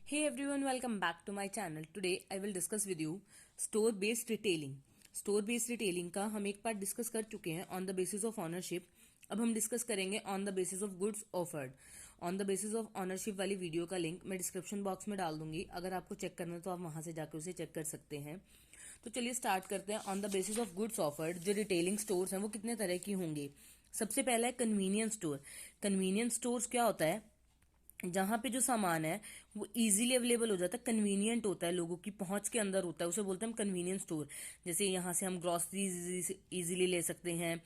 Hey everyone, welcome back to my channel. Today I will discuss with you store based retailing. Store based retailing का हम एक part discuss कर चुके हैं on the basis of ownership. अब हम discuss करेंगे on the basis of goods offered. On the basis of ownership वाली वीडियो का लिंक मैं डिस्क्रिप्शन बॉक्स में डाल दूंगी. अगर आपको चेक करना है तो आप वहां से जाकर उसे चेक कर सकते हैं. तो चलिए स्टार्ट करते हैं. On the basis of goods offered जो रिटेलिंग स्टोर्स हैं वो कितने तरह की होंगे. सबसे पहला है कन्वीनियंस स्टोर. कन्वीनियंस स्टोर्स क्या होता है, जहां पे जो सामान है वो इजीली अवेलेबल हो जाता है, कन्वीनियंट होता है, लोगों की पहुंच के अंदर होता है, उसे बोलते हैं हम कन्वीनियंस स्टोर. जैसे यहाँ से हम ग्रोसरीज इजीली ले सकते हैं,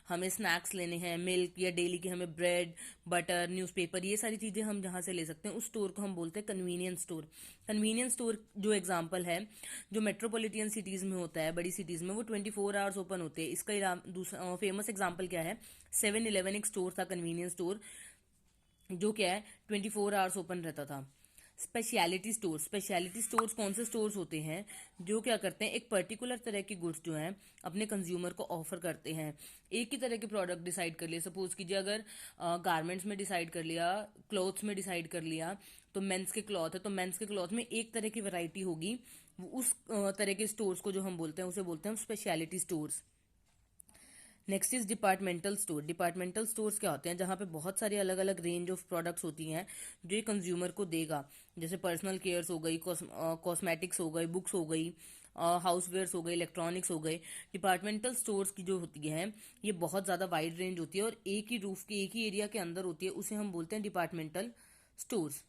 हमें स्नैक्स लेने हैं, मिल्क या डेली की हमें ब्रेड बटर न्यूज़पेपर ये सारी चीजें हम जहां से ले सकते हैं, उस स्टोर को हम बोलते हैं कन्वीनियंस स्टोर. कन्वीनियंस स्टोर जो एग्जाम्पल है जो मेट्रोपॉलिटन सिटीज में होता है, बड़ी सिटीज में, वो 24 आवर्स ओपन होते हैं. इसका दूसरा फेमस एग्जाम्पल क्या है, 7-Eleven एक स्टोर था, कन्वीनियंस स्टोर, जो क्या है 24 आवर्स ओपन रहता था. स्पेशलिटी स्टोर्स कौन से स्टोर्स होते हैं जो क्या करते हैं, एक पर्टिकुलर तरह की गुड्स जो हैं अपने कंज्यूमर को ऑफर करते हैं. एक ही तरह के प्रोडक्ट डिसाइड कर लिए, सपोज कीजिए अगर गारमेंट्स में डिसाइड कर लिया, क्लॉथ्स में डिसाइड कर लिया, तो मेंस के क्लॉथ है तो मेंस के क्लॉथ में एक तरह की वैरायटी होगी, उस तरह के स्टोर्स को जो हम बोलते हैं उसे बोलते हैं हम speciality stores. Next is departmental store. Departmental stores क्या होते हैं, जहां पे बहुत सारी अलग अलग रेंज ऑफ प्रोडक्ट्स होती हैं जो ये कंज्यूमर को देगा. जैसे पर्सनल केयर्स हो गई, कॉस्मेटिक्स हो गई, बुक्स हो गई, हाउसवेयर्स हो गई, इलेक्ट्रॉनिक्स हो गए. डिपार्टमेंटल स्टोर्स की जो होती है ये बहुत ज्यादा वाइड रेंज होती है और एक ही रूफ के एक ही एरिया के अंदर होती है, उसे हम बोलते हैं departmental stores.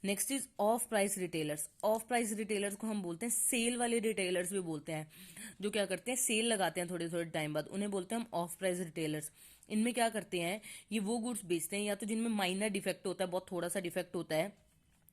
Next is of price retailers. Of price retailers को हम बोलते हैं सेल वाले रिटेलर्स भी बोलते हैं, जो क्या करते हैं सेल लगाते हैं थोड़े थोड़े टाइम बाद, उन्हें बोलते हैं हम ऑफ प्राइस रिटेलर्स. इनमें क्या करते हैं, ये वो गुड्स बेचते हैं या तो जिनमें माइनर डिफेक्ट होता है, बहुत थोड़ा सा डिफेक्ट होता है,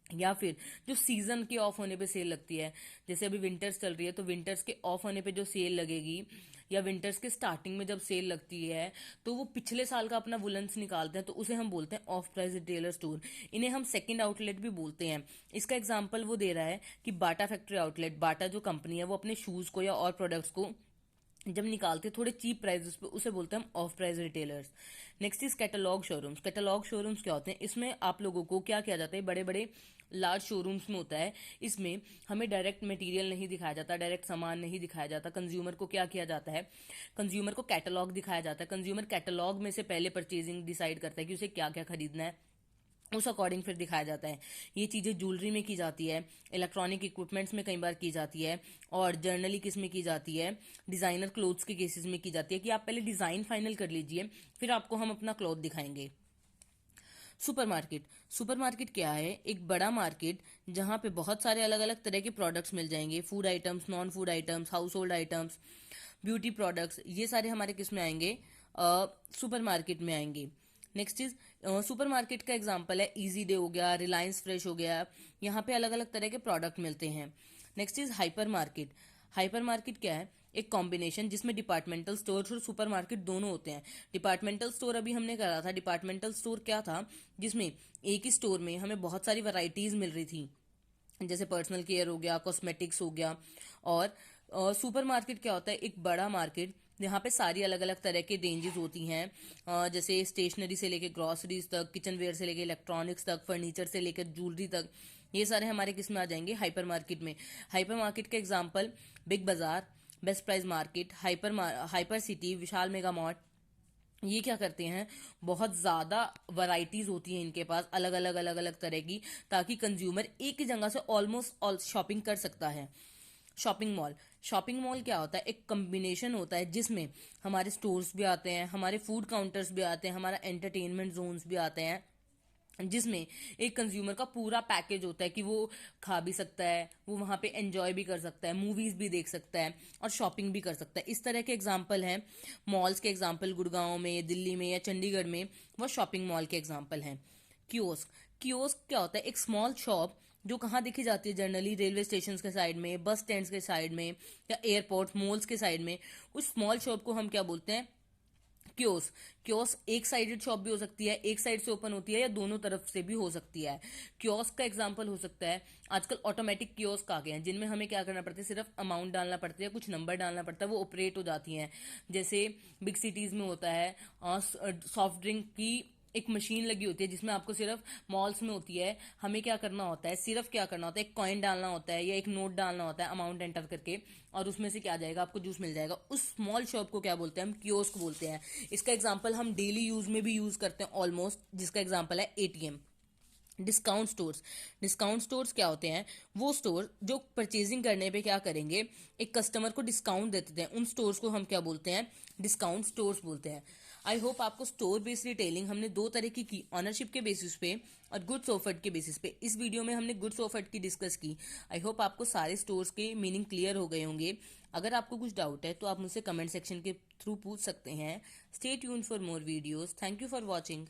या फिर जो सीजन के ऑफ होने पे सेल लगती है. जैसे अभी विंटर्स चल रही है तो विंटर्स के ऑफ होने पे जो सेल लगेगी, या विंटर्स के स्टार्टिंग में जब सेल लगती है तो वो पिछले साल का अपना वुलन्स निकालते हैं, तो उसे हम बोलते हैं ऑफ प्राइस रिटेलर स्टोर. इन्हें हम सेकंड आउटलेट भी बोलते हैं. इसका एग्जांपल वो दे रहा है कि बाटा फैक्ट्री आउटलेट, बाटा जो कंपनी है वो अपने शूज को या और प्रोडक्ट्स को जब निकालते थोड़े चीप प्राइसेस पे, उसे बोलते हैं हम of price retailers. Next is catalogue showrooms. Catalogue showrooms क्या होते हैं, इसमें आप लोगों को क्या किया जाता है, बड़े बड़े लार्ज शोरूम्स में होता है, इसमें हमें डायरेक्ट मटेरियल नहीं दिखाया जाता, डायरेक्ट सामान नहीं दिखाया जाता. कंज्यूमर को क्या किया जाता है, कंज्यूमर को कैटलॉग दिखाया जाता है. कंज्यूमर कैटलॉग में से पहले परचेजिंग डिसाइड करता है कि उसे क्या क्या खरीदना है, उस अकॉर्डिंग फिर दिखाया जाता है. ये चीजें ज्वेलरी में की जाती है, इलेक्ट्रॉनिक इक्विपमेंट्स में कई बार की जाती है, और जर्नली किस में की जाती है, डिजाइनर क्लोथ्स के केसेस में की जाती है, कि आप पहले डिजाइन फाइनल कर लीजिए फिर आपको हम अपना क्लॉथ दिखाएंगे. सुपरमार्केट. सुपरमार्केट क्या है, एक बड़ा मार्केट जहां पे बहुत सारे अलग अलग तरह के प्रोडक्ट्स मिल जाएंगे, food items, non food items, house hold items, beauty products, ये सारे हमारे किस में आएंगे, सुपरमार्केट में आएंगे. नेक्स्ट इज सुपरमार्केट का एग्जांपल है इजी डे हो गया, रिलायंस फ्रेश हो गया, यहाँ पे अलग अलग तरह के प्रोडक्ट मिलते हैं. Next is hyper market. Hyper market क्या है, एक कॉम्बिनेशन जिसमें डिपार्टमेंटल स्टोर और सुपरमार्केट दोनों होते हैं. डिपार्टमेंटल स्टोर अभी हमने करा था. डिपार्टमेंटल स्टोर क्या था, जिसमें एक ही स्टोर में हमें बहुत सारी वैरायटीज मिल रही थी, जैसे पर्सनल केयर हो गया, कॉस्मेटिक्स हो गया. और सुपरमार्केट क्या होता है, एक बड़ा मार्केट जहाँ पे सारी अलग अलग तरह की रेंजेस होती हैं, जैसे स्टेशनरी से लेके ग्रोसरीज तक, किचन वेयर से लेके इलेक्ट्रॉनिक्स तक, फर्नीचर से लेकर ज्वेलरी तक, ये सारे हमारे किस में आ जाएंगे, हाइपर मार्केट में. हाइपर मार्केट का example big Bazaar, best price market, hyper city, Vishal mega mart. ये क्या करते हैं, बहुत ज्यादा वैरायटीज होती हैं इनके पास, अलग अलग तरह की, ताकि कंज्यूमर एक ही जगह से ऑलमोस्ट ऑल शॉपिंग कर सकता है. Shopping mall. शॉपिंग मॉल क्या होता है, एक कॉम्बिनेशन होता है जिसमें हमारे स्टोर्स भी आते हैं, हमारे फूड काउंटर्स भी आते हैं, हमारा एंटरटेनमेंट जोन्स भी आते हैं, जिसमें एक कंज्यूमर का पूरा पैकेज होता है कि वो खा भी सकता है, वो वहां पे एंजॉय भी कर सकता है, मूवीज भी देख सकता है और शॉपिंग भी कर सकता है. इस तरह के एग्जाम्पल हैं मॉल्स के. एग्जाम्पल गुड़गांव में, दिल्ली में या चंडीगढ़ में वो शॉपिंग मॉल के एग्जाम्पल हैं. कियोस्क. कियोस्क क्या होता है, एक स्मॉल शॉप जो कहाँ देखी जाती है, जनरली रेलवे स्टेशन के साइड में, बस स्टैंड के साइड में, या एयरपोर्ट मॉल्स के साइड में. उस स्मॉल शॉप को हम क्या बोलते हैं, क्योस. क्योस एक साइडेड शॉप भी हो सकती है, एक साइड से ओपन होती है, या दोनों तरफ से भी हो सकती है. क्योस का एग्जांपल हो सकता है, आजकल ऑटोमेटिक क्योस आ गए हैं जिनमें हमें क्या करना पड़ता है, सिर्फ अमाउंट डालना पड़ता है, कुछ नंबर डालना पड़ता है, वो ऑपरेट हो जाती हैं. जैसे बिग सिटीज में होता है सॉफ्ट ड्रिंक की एक मशीन लगी होती है जिसमें आपको सिर्फ मॉल्स में होती है, हमें क्या करना होता है, सिर्फ क्या करना होता है, एक कॉइन डालना होता है या एक नोट डालना होता है, अमाउंट एंटर करके, और उसमें से क्या आ जाएगा, आपको जूस मिल जाएगा। उस स्मॉल शॉप को क्या बोलते हैं, हम कियोस्क बोलते हैं। इसका एग्जाम्पल हम डेली यूज में भी यूज करते हैं ऑलमोस्ट, जिसका एग्जाम्पल है ATM. Discount stores, discount stores क्या होते हैं, वो स्टोर जो परचेजिंग करने पे क्या करेंगे, एक कस्टमर को डिस्काउंट देते हैं, उन स्टोर्स को हम क्या बोलते हैं, डिस्काउंट स्टोर्स बोलते हैं। आई होप आपको स्टोर बेस्ड रिटेलिंग हमने दो तरह की ऑनरशिप के बेसिस पे और गुड्स ऑफर्ड के बेसिस पे। इस वीडियो में हमने गुड्स ऑफर्ड की डिस्कस की। आई होप आपको सारे स्टोर्स के मीनिंग क्लियर हो गए होंगे। अगर आपको कुछ डाउट है तो आप मुझसे कमेंट सेक्शन के थ्रू पूछ सकते हैं। Stay tuned for more videos. Thank you for watching.